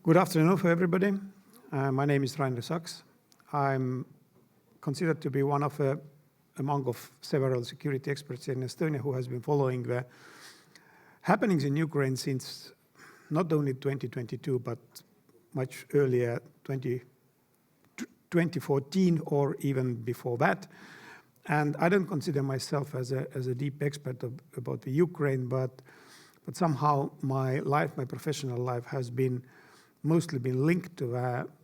Good afternoon for everybody. My name is Rainer Saks. I'm considered to be one of among several security experts in Estonia who has been following the happenings in Ukraine since not only 2022, but much earlier, 2014 or even before that. And I don't consider myself as a deep expert about the Ukraine, but somehow my professional life has mostly been linked to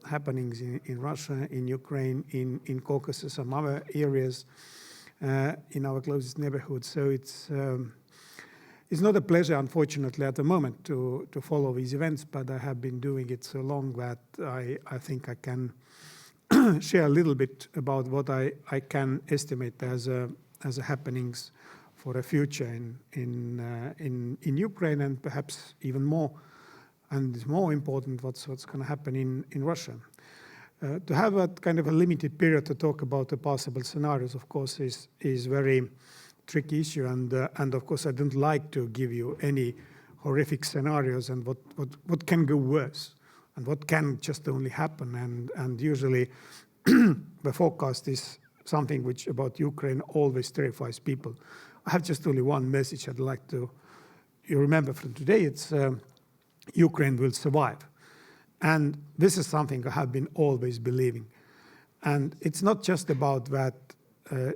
happenings in Russia, in Ukraine, in Caucasus, some other areas in our closest neighborhood. So it's not a pleasure, unfortunately, at the moment to follow these events, but I have been doing it so long that I think I can share a little bit about what I can estimate as happenings for the future in Ukraine, and perhaps even more. And it's more important what's going to happen in Russia. To have a kind of a limited period to talk about the possible scenarios, of course, is very tricky issue. And of course, I don't like to give you any horrific scenarios and what can go worse and what can just only happen. And usually the forecast is something which about Ukraine always terrifies people. I have just only one message I'd like you remember from today. It's Ukraine will survive. And this is something I have been always believing. And it's not just about that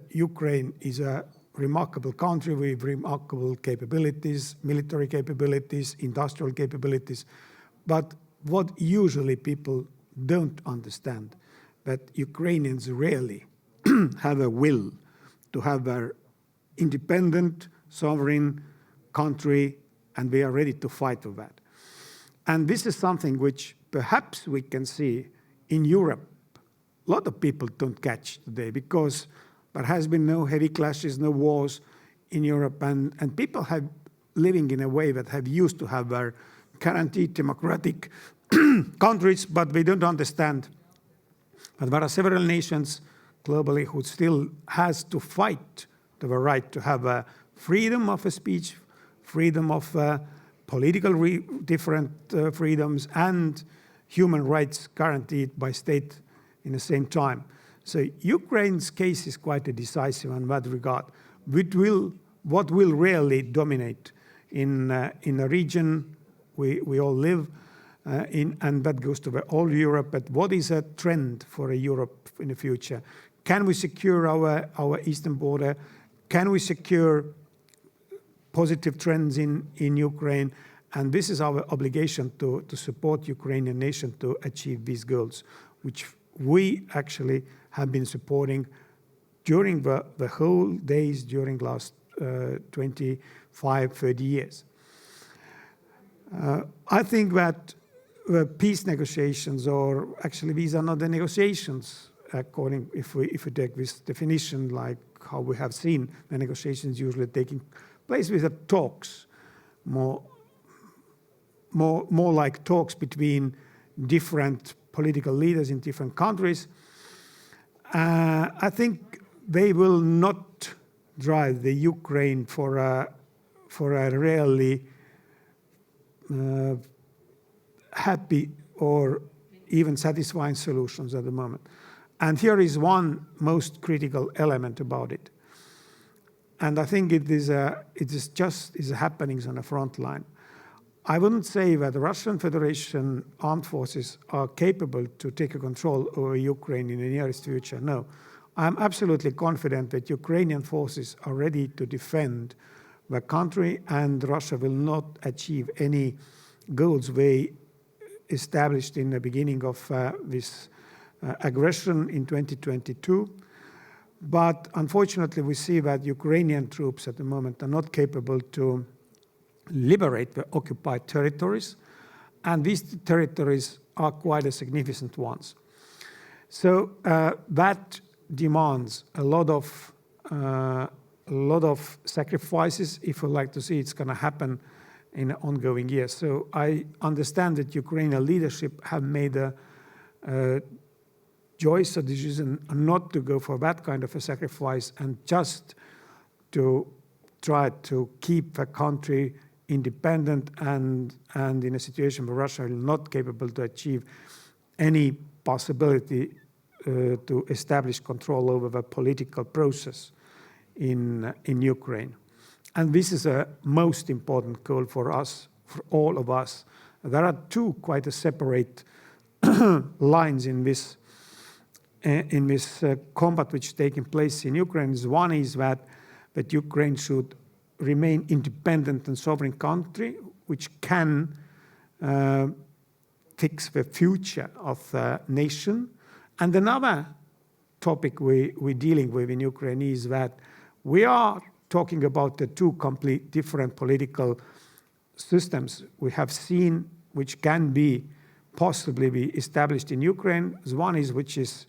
Ukraine is a remarkable country with remarkable capabilities, military capabilities, industrial capabilities. But what usually people don't understand, that Ukrainians rarely have a will to have their independent, sovereign country, and they are ready to fight for that. And this is something which perhaps we can see in Europe. A lot of people don't catch today because there has been no heavy clashes, no wars in Europe, and people have living in a way that have used to have their guaranteed democratic countries, but they don't understand that there are several nations globally who still has to fight to the right to have a freedom of speech, freedom of political different freedoms, and human rights guaranteed by state in the same time. So Ukraine's case is quite a decisive in that regard. What will really dominate in the region we all live in, and that goes to all Europe. But what is a trend for Europe in the future? Can we secure our eastern border? Can we secure positive trends in Ukraine? And this is our obligation to support Ukrainian nation to achieve these goals, which we actually have been supporting during the whole days during last 25, 30 years. I think that the peace negotiations, or actually these are not the negotiations, according if we take this definition, like how we have seen the negotiations usually taking place with the talks, more like talks between different political leaders in different countries. I think they will not drive the Ukraine for a really happy or even satisfying solutions at the moment. And here is one most critical element about it. And I think it is happenings on the front line. I wouldn't say that the Russian Federation armed forces are capable to take a control over Ukraine in the nearest future. No, I'm absolutely confident that Ukrainian forces are ready to defend the country, and Russia will not achieve any goals they established in the beginning of this aggression in 2022. But unfortunately, we see that Ukrainian troops at the moment are not capable to liberate the occupied territories, and these territories are quite a significant ones. So that demands a lot of sacrifices if we like to see it's going to happen in ongoing years. So I understand that Ukrainian leadership have made a choice, a decision not to go for that kind of a sacrifice and just to try to keep the country independent and in a situation where Russia is not capable to achieve any possibility to establish control over the political process in Ukraine. And this is a most important goal for us, for all of us. There are two quite a separate lines in this combat which is taking place in Ukraine. One is that Ukraine should remain independent and sovereign country, which can fix the future of the nation. And another topic we're dealing with in Ukraine is that we are talking about the two complete different political systems we have seen, which can be possibly be established in Ukraine. One is which is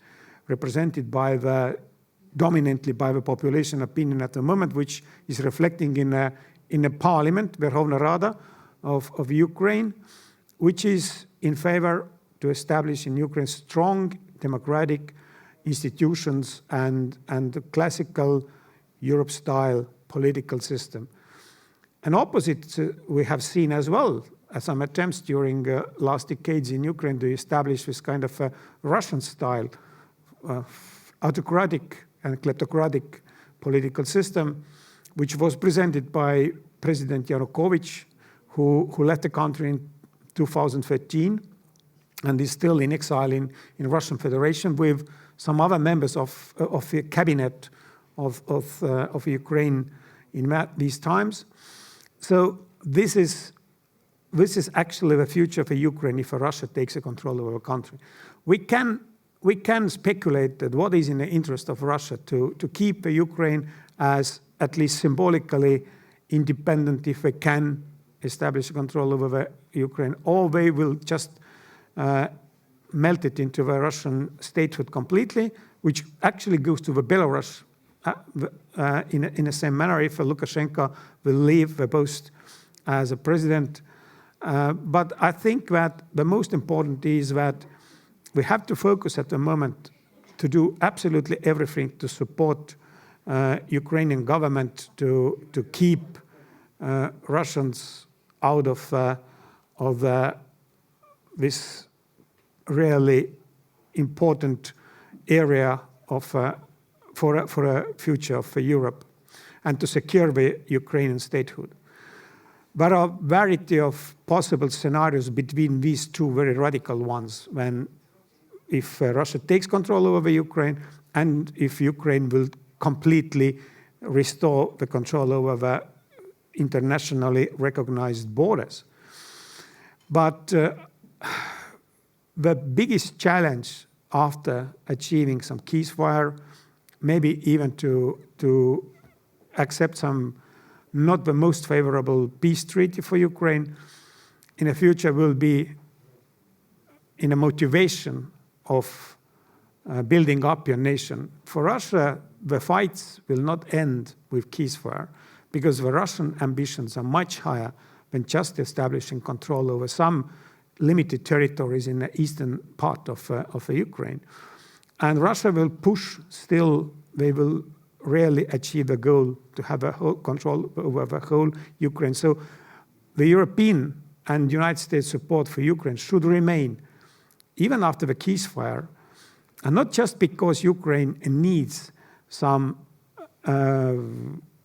represented by dominantly by the population opinion at the moment, which is reflecting in a parliament, Verkhovna Rada of Ukraine, which is in favor to establish in Ukraine strong democratic institutions and the classical Europe-style political system. An opposite we have seen as well as some attempts during last decades in Ukraine to establish this kind of a Russian-style autocratic and kleptocratic political system, which was presented by President Yanukovych, who left the country in 2013 and is still in exile in Russian Federation with some other members of the cabinet of Ukraine in these times. So this is actually the future for Ukraine if Russia takes a control over the country. We can speculate that what is in the interest of Russia to keep Ukraine as at least symbolically independent if they can establish control over Ukraine, or they will just melt it into the Russian statehood completely, which actually goes to the Belarus in the same manner if Lukashenko will leave the post as a president. But I think that the most important is that we have to focus at the moment to do absolutely everything to support Ukrainian government to keep Russians out of this really important area for a future of Europe and to secure the Ukrainian statehood. There are a variety of possible scenarios between these two very radical ones if Russia takes control over Ukraine and if Ukraine will completely restore the control over the internationally recognized borders. But the biggest challenge after achieving some ceasefire, maybe even to accept some not the most favorable peace treaty for Ukraine in the future will be in a motivation of building up your nation. For Russia, the fights will not end with ceasefire because the Russian ambitions are much higher than just establishing control over some limited territories in the eastern part of Ukraine. And Russia will push still, they will rarely achieve the goal to have a whole control over the whole Ukraine. So the European and United States support for Ukraine should remain even after the ceasefire, and not just because Ukraine needs some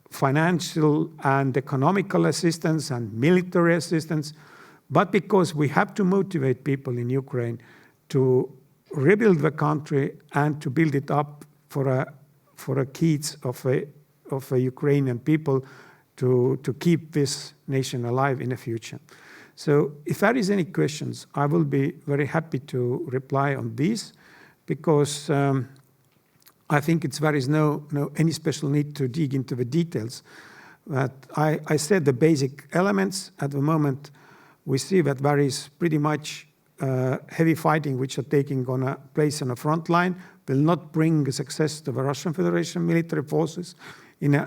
financial and economical assistance and military assistance, but because we have to motivate people in Ukraine to rebuild the country and to build it up for a kids of a Ukrainian people to keep this nation alive in the future. So if there is any questions, I will be very happy to reply on these, because I think there is no any special need to dig into the details. But I said the basic elements. At the moment, we see that there is pretty much heavy fighting which are taking place on the front line, will not bring success to the Russian Federation military forces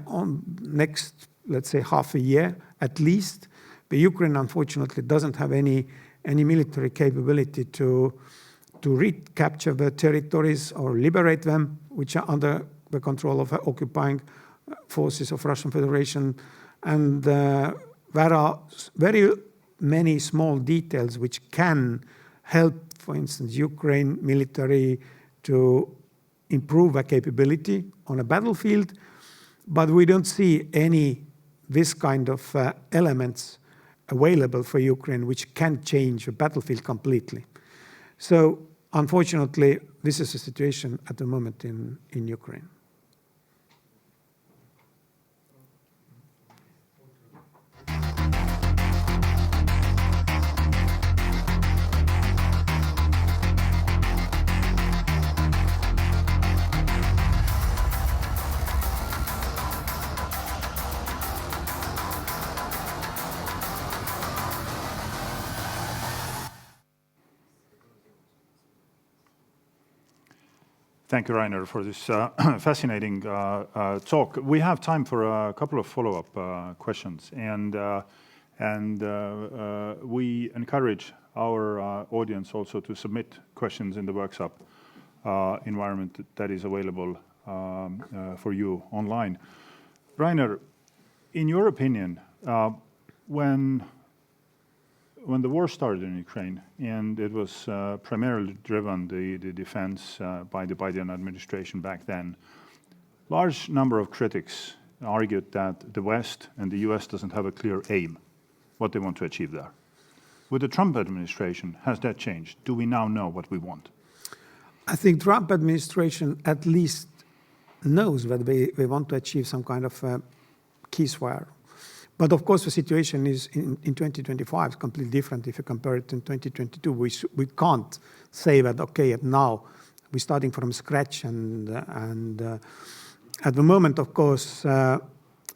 on next, let's say, half a year at least. The Ukraine, unfortunately, doesn't have any military capability to recapture the territories or liberate them, which are under the control of occupying forces of Russian Federation. And there are very many small details which can help, for instance, Ukraine military to improve their capability on a battlefield, but we don't see any this kind of elements available for Ukraine which can change the battlefield completely. So unfortunately, this is the situation at the moment in Ukraine. Thank you, Rainer, for this fascinating talk. We have time for a couple of follow-up questions, and we encourage our audience also to submit questions in the workshop environment that is available for you online. Rainer, in your opinion, when the war started in Ukraine, and it was primarily driven, the defense by the Biden administration back then, large number of critics argued that the West and the US doesn't have a clear aim, what they want to achieve there. With the Trump administration, has that changed? Do we now know what we want? I think Trump administration at least knows that they want to achieve some kind of ceasefire. But of course, the situation is in 2025 is completely different if you compare it in 2022. We can't say that, okay, now we're starting from scratch. And at the moment, of course,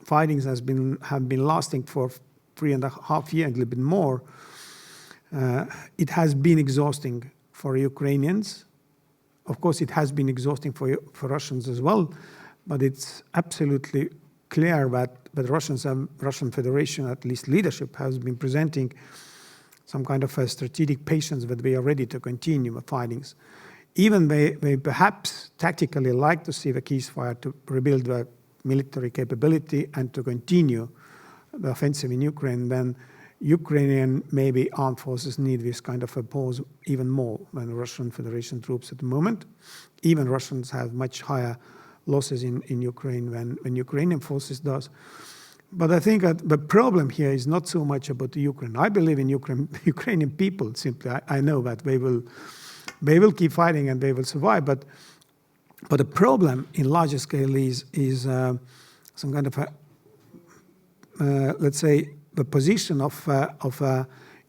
fightings have been lasting for 3.5 years, a little bit more. It has been exhausting for Ukrainians. Of course, it has been exhausting for Russians as well. But it's absolutely clear that the Russian Federation, at least leadership, has been presenting some kind of a strategic patience that they are ready to continue the fightings. Even they perhaps tactically like to see the ceasefire to rebuild the military capability and to continue the offensive in Ukraine. Then Ukrainian maybe armed forces need this kind of a pause even more than the Russian Federation troops at the moment. Even Russians have much higher losses in Ukraine when Ukrainian forces does. But I think that the problem here is not so much about the Ukraine. I believe in Ukrainian people simply. I know that they will keep fighting and they will survive. But the problem in larger scale is some kind of a, let's say, the position of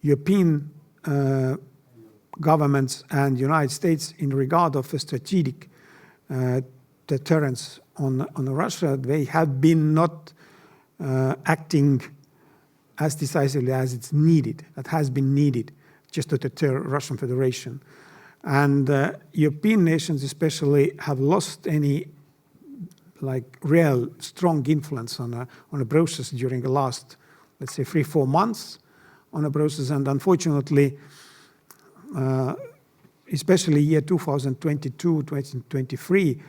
European governments and United States in regard of a strategic deterrence on Russia. They have been not acting as decisively as it's needed, that has been needed just to deter Russian Federation. And European nations especially have lost any real strong influence on a process during the last, let's say, 3-4 months on a process. And unfortunately, especially year 2022, 2023,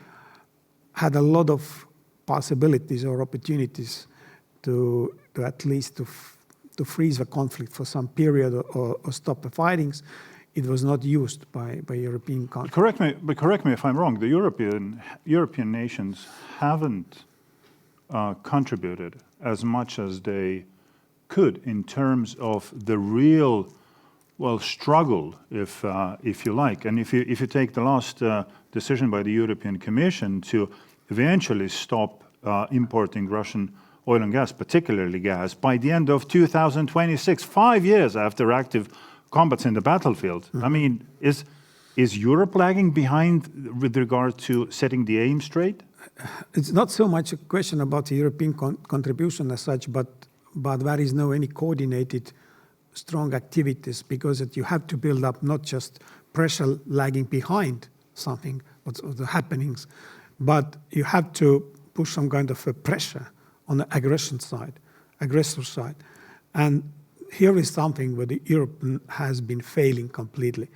had a lot of possibilities or opportunities to at least to freeze the conflict for some period or stop the fightings. It was not used by European countries. Correct me if I'm wrong. The European nations haven't contributed as much as they could in terms of the real, struggle, if you like. And if you take the last decision by the European Commission to eventually stop importing Russian oil and gas, particularly gas, by the end of 2026, 5 years after active combats in the battlefield. Mm-hmm. I mean, is Europe lagging behind with regard to setting the aim straight? It's not so much a question about the European contribution as such, but there is no any coordinated strong activities, because you have to build up not just pressure lagging behind something, what's the happenings, but you have to push some kind of a pressure on the aggressor side. And here is something where Europe has been failing completely.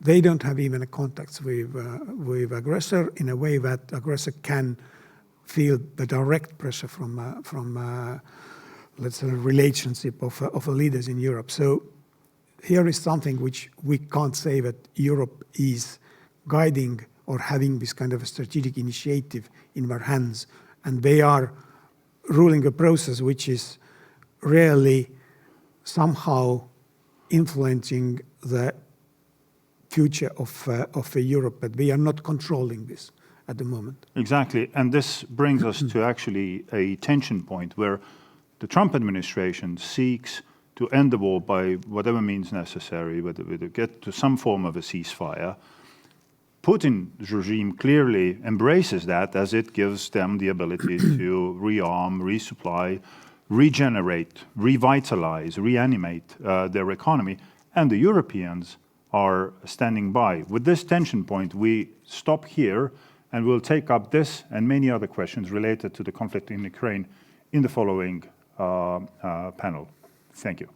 They don't have even a contact with aggressor in a way that aggressor can feel the direct pressure from let's say, relationship of leaders in Europe. So here is something which we can't say that Europe is guiding or having this kind of a strategic initiative in their hands, and they are ruling a process which is really somehow influencing the future of Europe, but we are not controlling this at the moment. Exactly, and this brings us to actually a tension point where the Trump administration seeks to end the war by whatever means necessary, whether get to some form of a ceasefire. Putin's regime clearly embraces that, as it gives them the ability to rearm, resupply, regenerate, revitalize, reanimate their economy, and the Europeans are standing by. With this tension point, we stop here, and we'll take up this and many other questions related to the conflict in Ukraine in the following panel. Thank you.